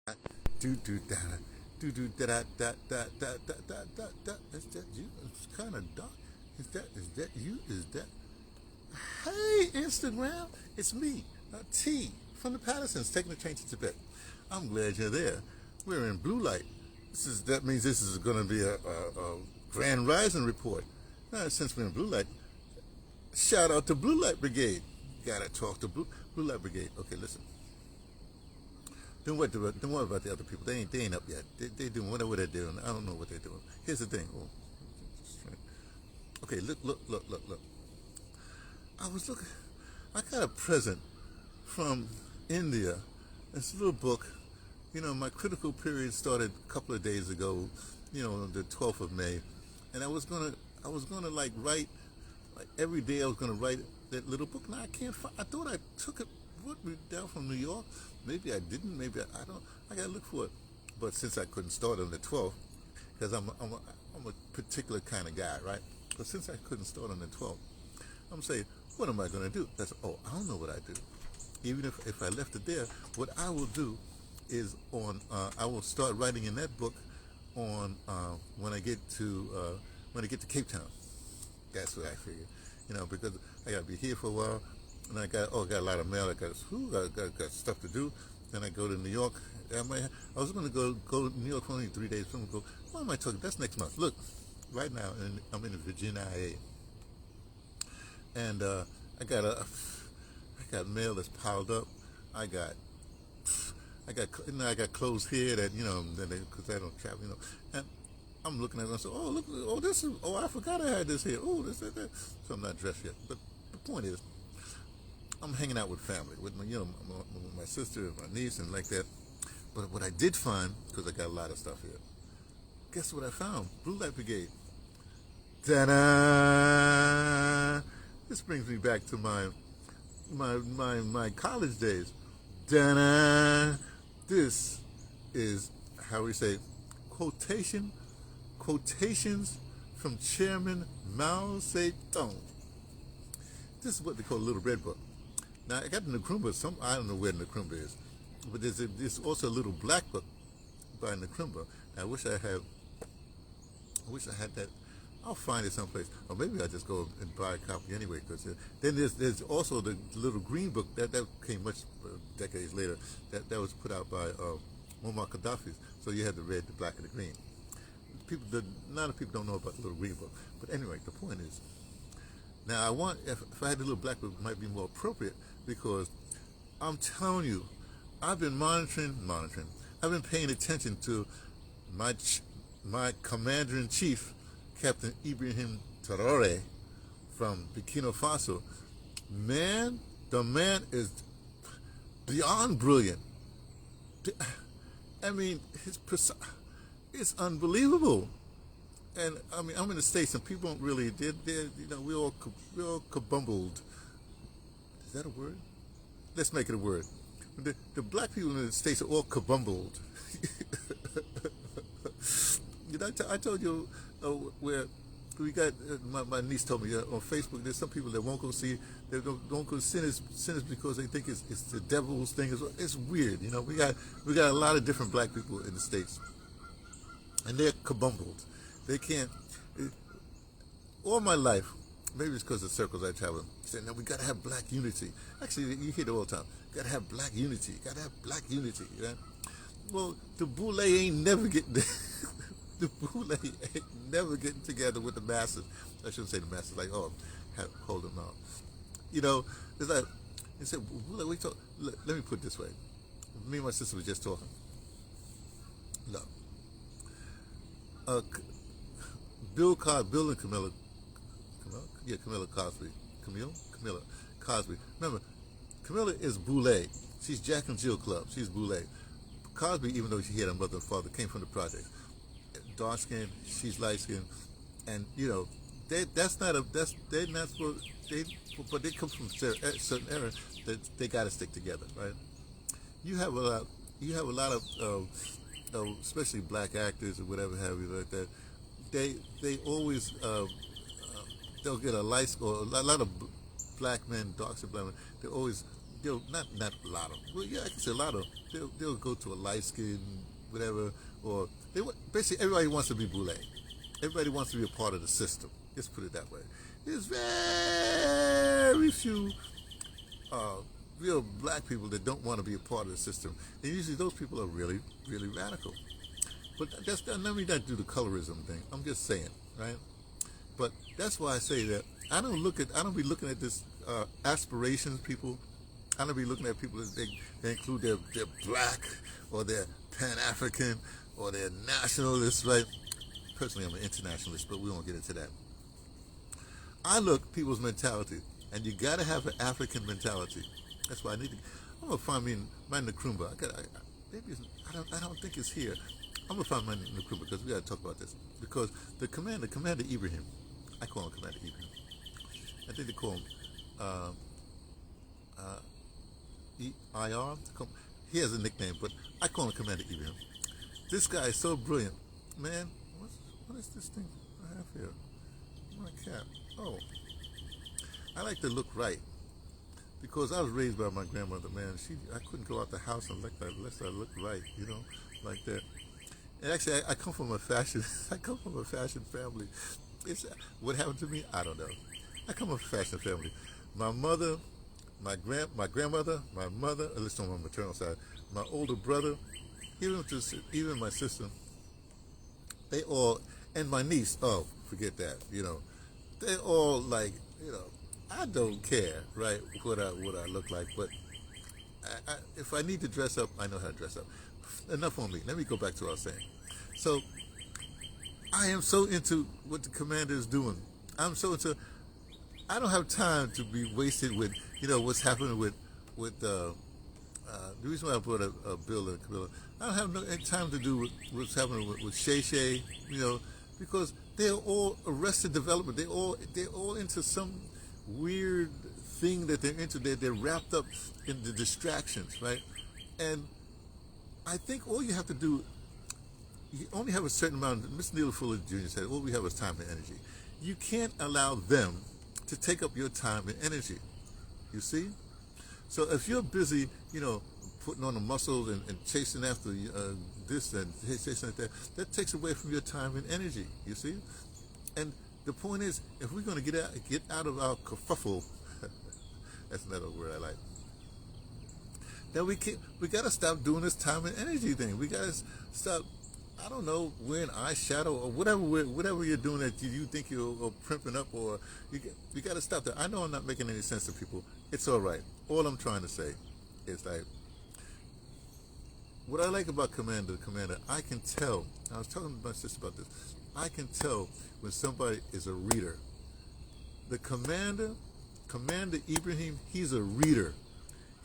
Do do da do da da da da da da da da da. Is that you? It's kind of dark. Is that you? Is that? Hey, Instagram, it's me, T from the Pattersons, taking the train to Tibet. I'm glad you're there. We're in blue light. That means this is going to be a grand rising report. Since we're in blue light, shout out to Blue Light Brigade. Gotta talk to Blue Light Brigade. Okay, listen. Don't worry about the other people. They ain't up yet. They doing whatever they're doing. I don't know what they're doing. Here's the thing. Oh, okay, look. I was looking. I got a present from India. This little book. My critical period started a couple of days ago. The 12th of May, and I was gonna like write, like every day I was gonna write that little book. Now I can't find. I thought I took it with me down from New York. Maybe I didn't. Maybe I don't. I gotta look for it. But since I couldn't start on the 12th, because I'm a particular kind of guy, right? But since I couldn't start on the 12th, I'm saying, what am I gonna do? I don't know what I do. Even if I left it there, what I will do is I will start writing in that book on when I get to Cape Town. That's what I figured. Because I gotta be here for a while, and I got a lot of mail. I got stuff to do. Then I go to New York. I was gonna go to New York for only 3 days. I'm gonna go. Why am I talking? That's next month. Look, right now, I'm in Virginia, and I got mail that's piled up. I got I got clothes here that because I don't travel, and I'm looking at it and I say, oh look, I forgot I had this here. Oh, this, that. So I'm not dressed yet. But the point is, I'm hanging out with family, with my sister, and my niece, and like that. But what I did find, because I got a lot of stuff here, guess what I found? Blue Light Brigade. Ta-da! This brings me back to my college days. Ta-da! This is how we say quotations from Chairman Mao Zedong. This is what they call a Little Red Book. Now I got the Nkrumah. I don't know where Nkrumah is, but there's also a little black book by Nkrumah. I wish I had that. I'll find it someplace, or maybe I'll just go and buy a copy anyway. Because then there's also the little green book that came much decades later. That was put out by Muammar Gaddafi. So you had the red, the black, and the green. A lot of people don't know about the little green book. But anyway, the point is, now if I had the little black book, it might be more appropriate because I'm telling you, I've been monitoring. I've been paying attention to my commander in chief, Captain Ibrahim Traore from Burkina Faso. Man, the man is beyond brilliant. I mean, it's unbelievable. And I mean, I'm in the States, and people don't really. We're all kabumbled. Is that a word? Let's make it a word. The black people in the States are all kabumbled. I told you where we got. My niece told me on Facebook. There's some people that won't go see. They don't go sinners because they think it's the devil's thing. It's weird. We got a lot of different black people in the States, and they're kabumbled. They can't. All my life, maybe it's because of the circles I travel. Said, "No, we gotta have black unity." Actually, you hear it all the time. Gotta have black unity. Gotta have black unity. Well, the boule ain't never getting the boule ain't never getting together with the masses. I shouldn't say the masses. Like, hold them out. It's like they said. Let me put it this way. Me and my sister was just talking. Look, Bill and Camilla Cosby. Remember, Camilla is boule. She's Jack and Jill Club. She's boule. Cosby, even though she had a mother and father, came from the project. Dark skin, she's light skin, and they're not supposed. But they come from a certain era that they got to stick together, right? You have a lot of especially black actors or whatever have you like that. They always they'll get a light or a lot of black men, dark skinned black men. they'll not a lot of, well, yeah, I can say a lot of, they'll go to a light skin, whatever, or basically everybody wants to be boule. Everybody wants to be a part of the system. Let's put it that way. There's very few real black people that don't want to be a part of the system, and usually those people are really, really radical. But let me not do the colorism thing. I'm just saying, right? But that's why I say that I don't be looking at this aspirations people. I don't be looking at people that they include they're black or they're Pan-African or they're nationalists, right? Personally, I'm an internationalist, but we won't get into that. I look people's mentality, and you got to have an African mentality. That's why I'm gonna find me in my Nkrumah. I don't think it's here. I'm gonna find my Nkrumah because we got to talk about this. Because the Commander Ibrahim, I call him Commander Ibrahim. I think they call him EIR. He has a nickname, but I call him Commander Ibrahim. This guy is so brilliant, man. What is this thing I have here? My cap. Oh, I like to look right because I was raised by my grandmother. Man, I couldn't go out the house unless I looked right, like that. And actually, I come from a fashion. I come from a fashion family. What happened to me? I don't know. I come from a fashion family. My mother, my grandmother, my mother, at least on my maternal side, my older brother, even my sister, they all, and my niece. Oh, forget that. They all like. I don't care, right? What I look like, but if I need to dress up, I know how to dress up. Enough on me. Let me go back to what I was saying. So I am so into what the commander is doing. I don't have time to be wasted with, what's happening with the reason why I brought up Bill and Camilla. I don't have no time to do what's happening with Shay Shay, because they're all arrested development. They're all into some weird thing that they're into. They're wrapped up in the distractions, right? And I think all you have to do, you only have a certain amount. Miss Neil Fuller Jr. said, all we have is time and energy. You can't allow them to take up your time and energy. You see? So if you're busy, putting on the muscles and chasing after this and chasing after that takes away from your time and energy. You see? And the point is, if we're going to get out of our kerfuffle, that's another word I like. Then we got to stop doing this time and energy thing. We got to stop. I don't know, wearing eyeshadow or whatever you're doing that you think you're primping up, or you got to stop that. I know I'm not making any sense to people. It's all right. All I'm trying to say is like, what I like about Commander, I can tell. I was talking to my sister about this. I can tell when somebody is a reader. The Commander Ibrahim, he's a reader.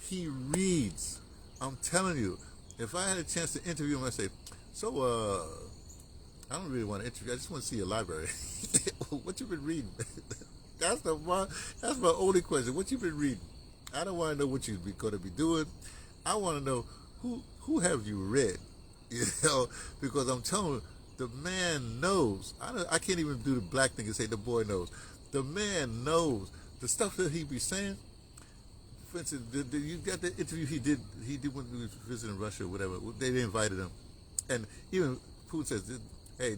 He reads. I'm telling you, if I had a chance to interview him, I'd say, so, I don't really want to interview. I just want to see your library. What you been reading? That's my only question. What you been reading? I don't want to know what you're going to be doing. I want to know who have you read? Because I'm telling you, the man knows. I can't even do the black thing and say the boy knows. The man knows the stuff that he be saying. For instance, you got the interview he did when he was visiting Russia or whatever. They invited him. And even Putin says, hey,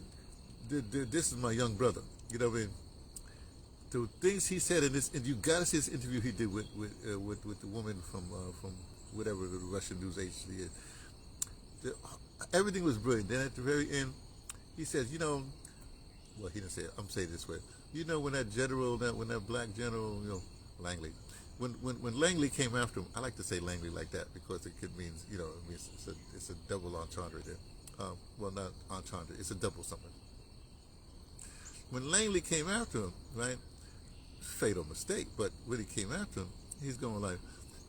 this is my young brother. You know what I mean? The things he said in this, and you got to see this interview he did with the woman from whatever the Russian news agency is. Everything was brilliant. Then at the very end, he says, well, he didn't say it. I'm saying it this way. When that black general, Langley, when Langley came after him, I like to say Langley like that because it could mean, it's a double entendre there. Well, not entendre, it's a double something. When Langley came after him, right, fatal mistake, but when he came after him, he's going like,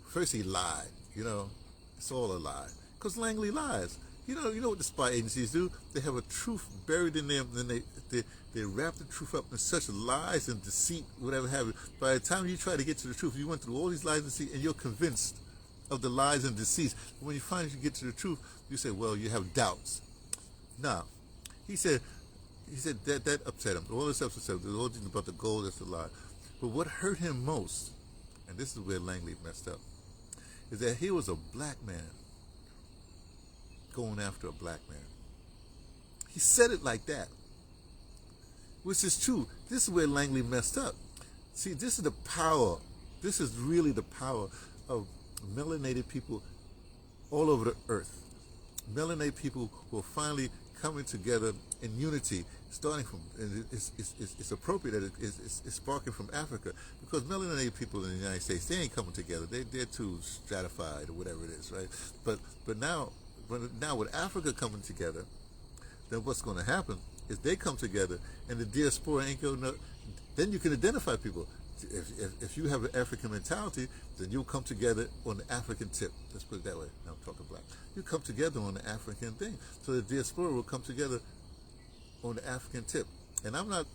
first he lied, it's all a lie. Because Langley lies. You know what the spy agencies do? They have a truth buried in them, and then they wrap the truth up in such lies and deceit, whatever have you. By the time you try to get to the truth, you went through all these lies and deceit, and you're convinced of the lies and deceits. When you finally get to the truth, you say, well, you have doubts. Now, he said that upset him. All this stuff upset him. The whole thing about the gold, that's a lie. But what hurt him most, and this is where Langley messed up, is that he was a black man going after a black man. He said it like that, which is true. This is where Langley messed up. See, this is the power. This is really the power of melanated people all over the earth. Melanated people who are finally coming together in unity, starting from, and it's appropriate that it's sparking from Africa, because melanated people in the United States, they ain't coming together. They're too stratified or whatever it is, right? But now with Africa coming together, then what's going to happen is they come together, and the diaspora ain't going to. Then you can identify people. If you have an African mentality, then you'll come together on the African tip. Let's put it that way. Now I'm talking black. You come together on the African thing. So the diaspora will come together on the African tip. And I'm not,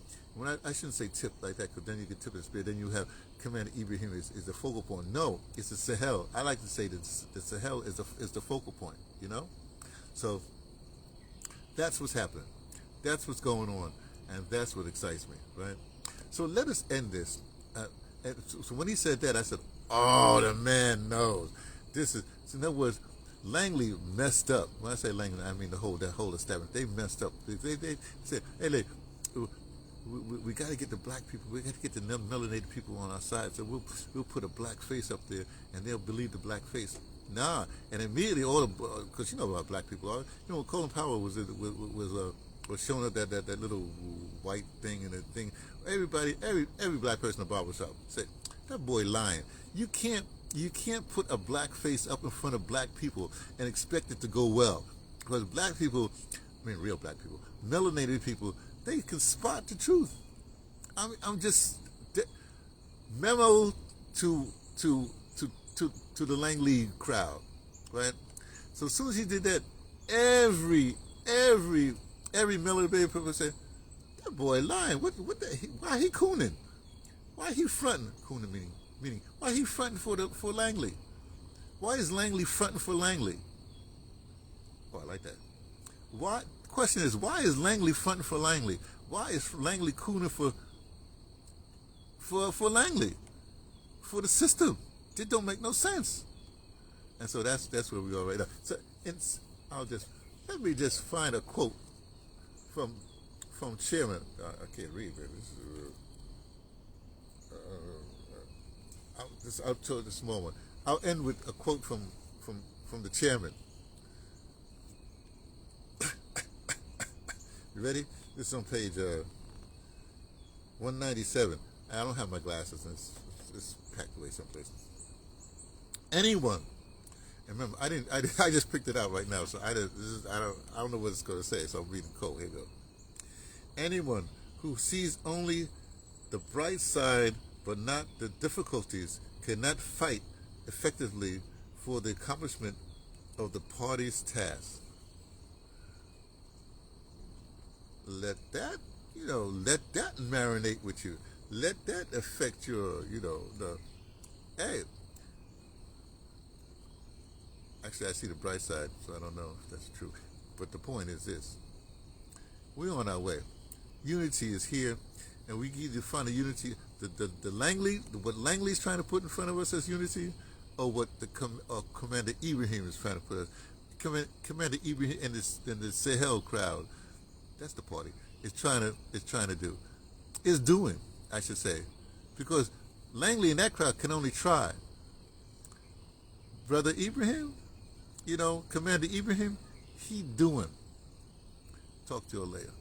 I shouldn't say tip like that, because then you get tip of the spear. Then you have Commander Ibrahim is the focal point. No, it's the Sahel. I like to say that the Sahel is the focal point, you know? So that's what's happening. That's what's going on. And that's what excites me, right? So let us end this. So when he said that, I said, oh, the man knows. This is, so in other words, Langley messed up. When I say Langley, I mean that whole establishment. They messed up. They said, hey, we got to get the black people, we got to get the melanated people on our side. So we'll put a black face up there, and they'll believe the black face. Nah, and immediately all the, because you know about black people are, you know, when Colin Powell was showing up that little white thing and the thing. Everybody, every black person in the barbershop said, that boy lying. You can't put a black face up in front of black people and expect it to go well. Because black people, I mean real black people, melanated people, they can spot the truth. I'm just memo to the Langley crowd, right? So as soon as he did that, every melanated people said, that boy lying. What why he cooning? Why he fronting? Cooning meaning why he fronting for Langley? Why is Langley fronting for Langley? Oh, I like that. Why? Question is, why is Langley fronting for Langley? Why is Langley cooning for Langley? For the system? It don't make no sense. And so that's where we are right now. So let me just find a quote from Chairman. I can't read, man. I'll tell this small one. I'll end with a quote from the chairman. You ready? This is on page 197. I don't have my glasses, and it's packed away someplace. Anyone, and remember, I just picked it out right now, so I don't know what it's going to say. So I'm reading code. Here we go. Anyone who sees only the bright side but not the difficulties cannot fight effectively for the accomplishment of the party's task. Let that marinate with you. Let that affect your, hey. Actually, I see the bright side, so I don't know if that's true. But the point is this. We're on our way. Unity is here, and we need to find a unity. What Langley's trying to put in front of us as unity, or what Commander Ibrahim is trying to put us. Commander Ibrahim and the Sahel crowd, that's the party. Is trying to do. Is doing, I should say, because Langley and that crowd can only try. Brother Ibrahim, Commander Ibrahim, he doing. Talk to you later.